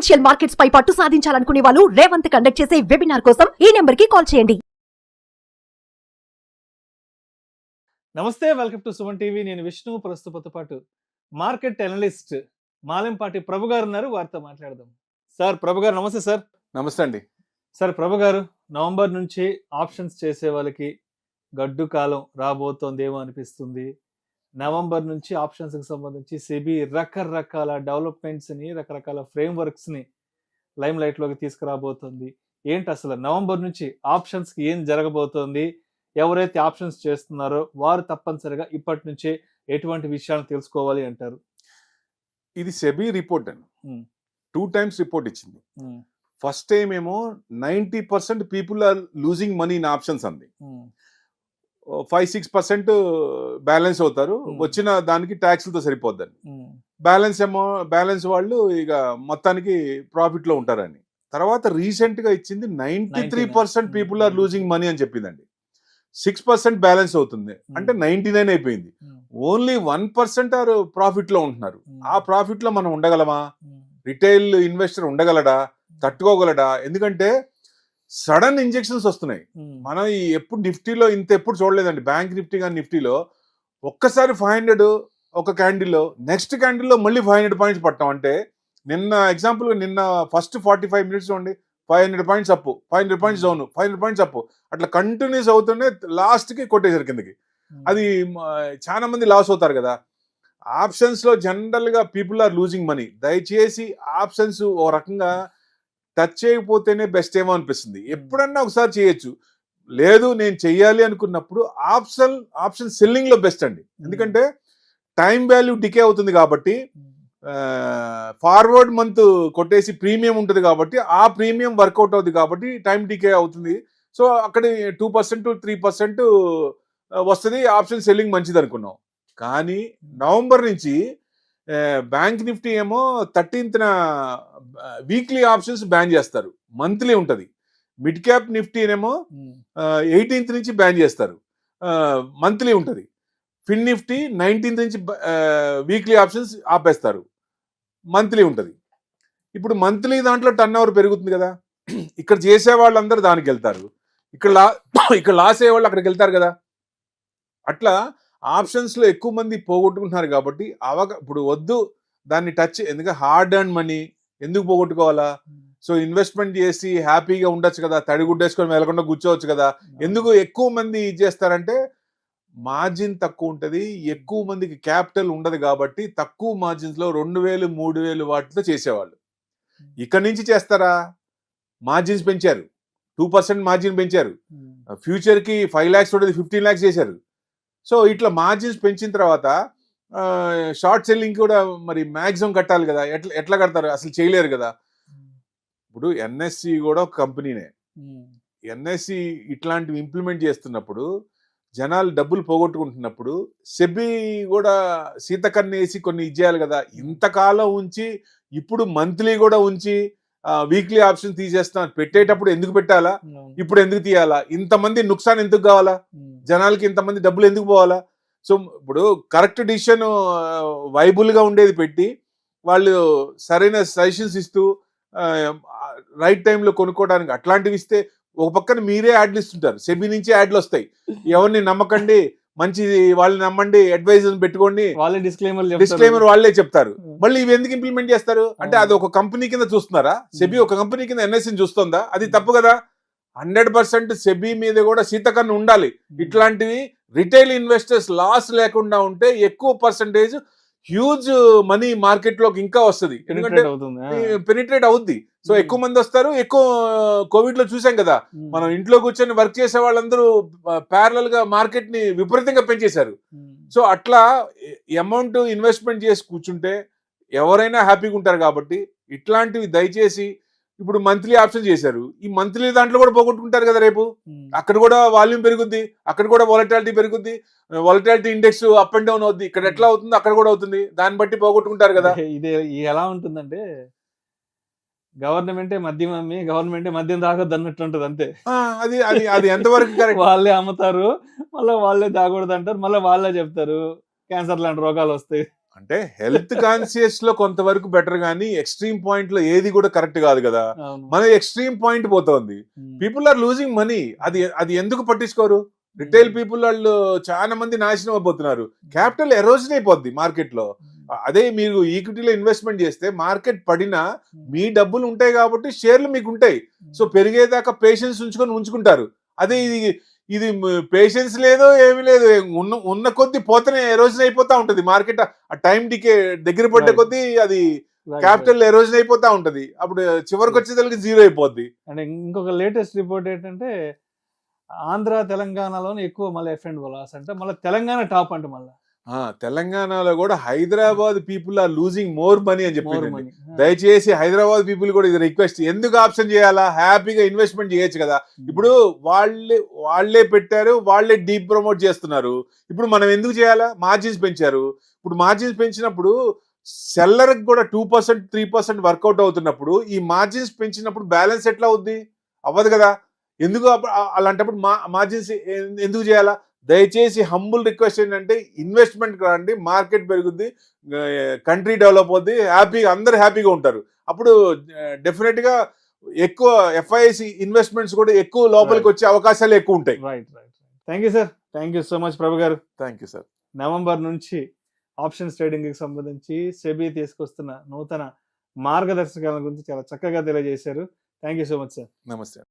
Financial markets పై పట్టు సాధించాలనుకునే వాళ్ళు Revanth conduct చేసే వెబినార్ కోసం ఈ నెంబర్ కి కాల్ చేయండి. నమస్తే, వెల్కమ్ టు సుమన్ టీవీ. నేను విష్ణు. ప్రస్తుతంతో పాటు మార్కెట్ అనలిస్ట్ మాలెంపాటి ప్రభు గారు ఉన్నారు. వారితో మాట్లాడదాం. సార్ ప్రభు గారు నమస్తే. సార్ నమస్తే అండి. సార్ ప్రభు గారు, నవంబర్ నుంచి ఆప్షన్స్ చేసే వాళ్ళకి గడ్డు కాలం రాబోతోందేమో అనిపిస్తుంది. నవంబర్ నుంచి ఆప్షన్స్ కి సంబంధించి సెబీ రకరకాల డెవలప్మెంట్స్ ని, రకరకాల ఫ్రేమ్ వర్క్స్ ని లైమ్ లైట్ లోకి తీసుకురాబోతుంది. ఏంటి అసలు నవంబర్ నుంచి ఆప్షన్స్ కి ఏం జరగబోతోంది? ఎవరైతే ఆప్షన్స్ చేస్తున్నారో వారు తప్పనిసరిగా ఇప్పటి నుంచే ఎటువంటి విషయాలను తెలుసుకోవాలి అంటారు? ఇది సెబీ రిపోర్ట్ అండి. 2 times రిపోర్ట్ ఇచ్చింది. ఫస్ట్ టైం ఏమో 90% people are losing money in options అంది. 5-6% బ్యాలెన్స్ అవుతారు. వచ్చిన దానికి ట్యాక్స్లతో సరిపోద్దని. బ్యాలెన్స్ వాళ్ళు ఇక మొత్తానికి ప్రాఫిట్ లో ఉంటారని. తర్వాత రీసెంట్ గా ఇచ్చింది 93% పీపుల్ ఆర్ లూజింగ్ మనీ అని చెప్పిందండి. 6% బ్యాలెన్స్ అవుతుంది అంటే 99 అయిపోయింది. ఓన్లీ 1% ఆర్ ప్రాఫిట్ లో ఉంటున్నారు. ఆ ప్రాఫిట్ లో మనం ఉండగలమా? Retail investor ఉండగలడా? తట్టుకోగలడా? ఎందుకంటే సడన్ ఇంజెక్షన్స్ వస్తున్నాయి. మనం ఎప్పుడు నిఫ్టీలో ఇంత ఎప్పుడు చూడలేదండి. బ్యాంక్ నిఫ్టీ కానీ నిఫ్టీలో ఒక్కసారి 500 ఒక క్యాండిల్లో, నెక్స్ట్ క్యాండిల్లో మళ్ళీ 500 పాయింట్స్ పట్టాం. అంటే నిన్న ఎగ్జాంపుల్ నిన్న ఫస్ట్ 45 minutes చూడండి, 500 పాయింట్స్ అప్పు, 500 పాయింట్స్ డౌన్, 500 పాయింట్స్ అప్పు, అట్లా కంటిన్యూస్ అవుతూనే లాస్ట్ కి కొట్టేశారు కిందకి. అది చాలా మంది లాస్ అవుతారు కదా. ఆప్షన్స్ లో జనరల్ గా పీపుల్ ఆర్ లూజింగ్ మనీ. దయచేసి ఆప్షన్స్ ఓ రకంగా టచ్ చేయకపోతేనే బెస్ట్ ఏమో అనిపిస్తుంది. ఎప్పుడన్నా ఒకసారి చేయొచ్చు, లేదు నేను చెయ్యాలి అనుకున్నప్పుడు ఆప్షన్ సెల్లింగ్ లో బెస్ట్ అండి. ఎందుకంటే టైం వాల్యూ డికే అవుతుంది కాబట్టి, ఫార్వర్డ్ మంత్ కొట్టేసి ప్రీమియం ఉంటుంది కాబట్టి ఆ ప్రీమియం వర్కౌట్ అవుతుంది కాబట్టి టైం డికే అవుతుంది. సో అక్కడ 2% 3% వస్తుంది. ఆప్షన్ సెల్లింగ్ మంచిది అనుకున్నాం. కానీ నవంబర్ నుంచి బ్యాంక్ నిఫ్టీ ఏమో 13th వీక్లీ ఆప్షన్స్ బ్యాన్ చేస్తారు. మంత్లీ ఉంటది. మిడ్ క్యాప్ నిఫ్టీ ఏమో 18th నుంచి బ్యాన్ చేస్తారు. మంత్లీ ఉంటది. ఫిన్ నిఫ్టీ 19th నుంచి వీక్లీ ఆప్షన్స్ ఆపేస్తారు. మంత్లీ ఉంటది. ఇప్పుడు మంత్లీ దాంట్లో టర్న్ ఓవర్ పెరుగుతుంది కదా. ఇక్కడ చేసే వాళ్ళందరూ దానికి వెళ్తారు. ఇక్కడ లాస్ అయ్యే వాళ్ళు అక్కడికి వెళ్తారు కదా. అట్లా ఆప్షన్స్ లో ఎక్కువ మంది పోగొట్టుకుంటున్నారు కాబట్టి ఇప్పుడు వద్దు దాన్ని టచ్. ఎందుకంటే హార్డ్ ఎర్న్ మనీ ఎందుకు పోగొట్టుకోవాలా? సో ఇన్వెస్ట్మెంట్ చేసి హ్యాపీగా ఉండొచ్చు కదా, తడిగుడ్డేసుకొని వెళ్ళకుండా కూర్చోవచ్చు కదా. ఎందుకు ఎక్కువ మంది చేస్తారంటే మార్జిన్ తక్కువ ఉంటది, ఎక్కువ మందికి క్యాపిటల్ ఉండదు కాబట్టి తక్కువ మార్జిన్స్ లో 2000 3000 వాటితో చేసేవాళ్ళు. ఇక్కడ నుంచి చేస్తారా? మార్జిన్స్ పెంచారు, 2% మార్జిన్ పెంచారు. ఫ్యూచర్ కి 5 lakhs ఉండేది 15 lakhs చేశారు. సో ఇట్లా మార్జిన్స్ పెంచిన తర్వాత షార్ట్ సెల్లింగ్ కూడా మరి మ్యాక్సిమం కట్టాలి కదా. ఎట్లా కడతారు? అసలు చేయలేరు కదా. ఇప్పుడు ఎన్ఎస్సి కూడా ఒక కంపెనీనే. ఎన్ఎస్సి ఇట్లాంటివి ఇంప్లిమెంట్ చేస్తున్నప్పుడు, జనాలు డబ్బులు పోగొట్టుకుంటున్నప్పుడు సెబీ కూడా సీతకన్ను వేసి కొన్ని ఇచ్చేయాలి కదా. ఇంతకాలం ఉంచి ఇప్పుడు మంత్లీ కూడా ఉంచి వీక్లీ ఆప్షన్ తీసేస్తాను పెట్టేటప్పుడు ఎందుకు పెట్టాలా? ఇప్పుడు ఎందుకు తీయాలా? ఇంతమంది నుక్సాన్ ఎందుకు కావాలా? జనాలకి ఇంతమంది డబ్బులు ఎందుకు పోవాలా? సో ఇప్పుడు కరెక్ట్ డిసిషన్ వైబుల్ గా ఉండేది పెట్టి వాళ్ళు సరైన సజెషన్స్ ఇస్తూ రైట్ టైంలో కొనుక్కోవడానికి అట్లాంటివి ఇస్తే, ఒక పక్కన మీరే యాడ్లు ఇస్తుంటారు. సెబీ నుంచి యాడ్లు వస్తాయి. ఎవరిని నమ్మకండి, మంచి వాళ్ళని నమ్మండి, అడ్వైజర్ పెట్టుకోండి, వాళ్ళే డిస్క్లైమర్ వాళ్ళే చెప్తారు. మళ్ళీ ఇవి ఎందుకు ఇంప్లిమెంట్ చేస్తారు? అంటే అది ఒక కంపెనీ కింద చూస్తున్నారా? సెబీ ఒక కంపెనీ కింద ఎన్ఎస్సిని చూస్తుందా? అది తప్పు కదా. 100% సెబీ మీద కూడా సీతకన్ను ఉండాలి. ఇట్లాంటివి రిటైల్ ఇన్వెస్టర్స్ లాస్ లేకుండా ఉంటే ఎక్కువ పర్సంటేజ్ హ్యూజ్ మనీ మార్కెట్ లోకి ఇంకా వస్తుంది. ఎందుకంటే పెనిట్రేట్ అవుద్ది. సో ఎక్కువ మంది వస్తారు. ఎక్కువ కోవిడ్ లో చూసాం కదా, మనం ఇంట్లో కూర్చొని వర్క్ చేసే వాళ్ళందరూ ప్యారలల్ గా మార్కెట్ ని విపరీతంగా పెంచేశారు. సో అట్లా అమౌంట్ ఇన్వెస్ట్మెంట్ చేసి కూర్చుంటే ఎవరైనా హ్యాపీగా ఉంటారు. కాబట్టి ఇట్లాంటివి దయచేసి, ఇప్పుడు మంత్లీ ఆప్షన్ చేశారు, ఈ మంత్లీ దాంట్లో కూడా పోగొట్టుకుంటారు కదా. రేపు అక్కడ కూడా వాల్యూమ్ పెరుగుద్ది, అక్కడ కూడా వాలటాలిటీ పెరుగుద్ది. Volatility index up and down అవుద్ది. ఇక్కడ ఎట్లా అవుతుంది అక్కడ కూడా అవుతుంది. దాన్ని బట్టి పోగొట్టుకుంటారు కదా. ఇది ఎలా ఉంటుందంటే, గవర్నమెంటే మద్యం అమ్మి గవర్నమెంటే మద్యం తాగొద్దు అన్నట్టు ఉంటుంది అంతే. అది అది అది ఎంతవరకు కరెక్ట్? వాళ్ళే అమ్ముతారు, మళ్ళీ వాళ్ళే తాగకూడదు అంటారు, మళ్ళీ వాళ్ళే చెప్తారు క్యాన్సర్ లాంటి రోగాలు వస్తాయి. అంటే హెల్త్ కాన్షియస్ లో కొంతవరకు బెటర్ గానీ ఎక్స్ట్రీమ్ పాయింట్ లో ఏది కూడా కరెక్ట్ కాదు కదా. అవును. మన ఎక్స్ట్రీమ్ పాయింట్ పోతోంది. Um. People are losing money. అది ఎందుకు పట్టించుకోరు? రిటైల్ పీపుల్ వాళ్ళు చాలా మంది నాశనం అయిపోతున్నారు. క్యాపిటల్ ఎరోజన్ అయిపోద్ది మార్కెట్ లో. అదే మీరు ఈక్విటీలో ఇన్వెస్ట్మెంట్ చేస్తే మార్కెట్ పడినా మీ డబ్బులు ఉంటాయి కాబట్టి షేర్లు మీకు ఉంటాయి. సో పెరిగేదాకా పేషెన్స్ ఉంచుకుంటారు. అదే ఇది పేషెన్స్ లేదో ఏమి లేదు, ఉన్న కొద్ది పోతేనే ఎరోజన్ అయిపోతా ఉంటది మార్కెట్. ఆ టైం డికే దగ్గర పడ్డ కొద్దీ అది క్యాపిటల్ ఎరోజన్ అయిపోతా ఉంటది. అప్పుడు చివరికి వచ్చేసరికి జీరో అయిపోద్ది. అంటే ఇంకొక లేటెస్ట్ రిపోర్ట్ ఏంటంటే ఆంధ్ర తెలంగాణలోనే ఎక్కువ మళ్ళీ ఎఫ్&ఓ లాస్ అంటే మళ్ళీ తెలంగాణ టాప్ అంటే మళ్ళీ తెలంగాణలో కూడా Hyderabad people are losing more money అని మోర్ చెప్పింది. మనీ. దయచేసి హైదరాబాద్ పీపుల్ కూడా ఇది రిక్వెస్ట్, ఎందుకు ఆప్షన్ చేయాలా? హ్యాపీగా ఇన్వెస్ట్మెంట్ చేయొచ్చు కదా. ఇప్పుడు వాళ్ళే పెట్టారు, వాళ్ళే డీప్ ప్రమోట్ చేస్తున్నారు. ఇప్పుడు మనం ఎందుకు చేయాలా? మార్జిన్స్ పెంచారు. ఇప్పుడు మార్జిన్స్ పెంచినప్పుడు సెల్లర్ కూడా 2% 3% వర్కౌట్ అవుతున్నప్పుడు ఈ మార్జిన్స్ పెంచినప్పుడు బ్యాలెన్స్ ఎట్లా అవుద్ది? అవ్వదు కదా. ఎందుకు అలాంటప్పుడు మార్జిన్స్ ఎందుకు చేయాలా? దయచేసి హంబుల్ రిక్వెస్ట్ ఏంటంటే ఇన్వెస్ట్మెంట్ రండి, మార్కెట్ పెరుగుద్ది, కంట్రీ డెవలప్ అవుద్ది, హ్యాపీగా అందరు హ్యాపీగా ఉంటారు. అప్పుడు డెఫినెట్ గా ఎక్కువ ఎఫ్ఐసి ఇన్వెస్ట్మెంట్స్ కూడా ఎక్కువ లోపలికి వచ్చే అవకాశాలు ఎక్కువ ఉంటాయి. Right. Thank you sir. Thank you so much Prabhu garu. Thank you sir. November నుంచి ఆప్షన్స్ ట్రేడింగ్ కి సంబంధించి సెబీ తీసుకొస్తున్న నూతన మార్గదర్శకాల గురించి చాలా చక్కగా తెలియజేశారు. Thank you so much sir. నమస్తే.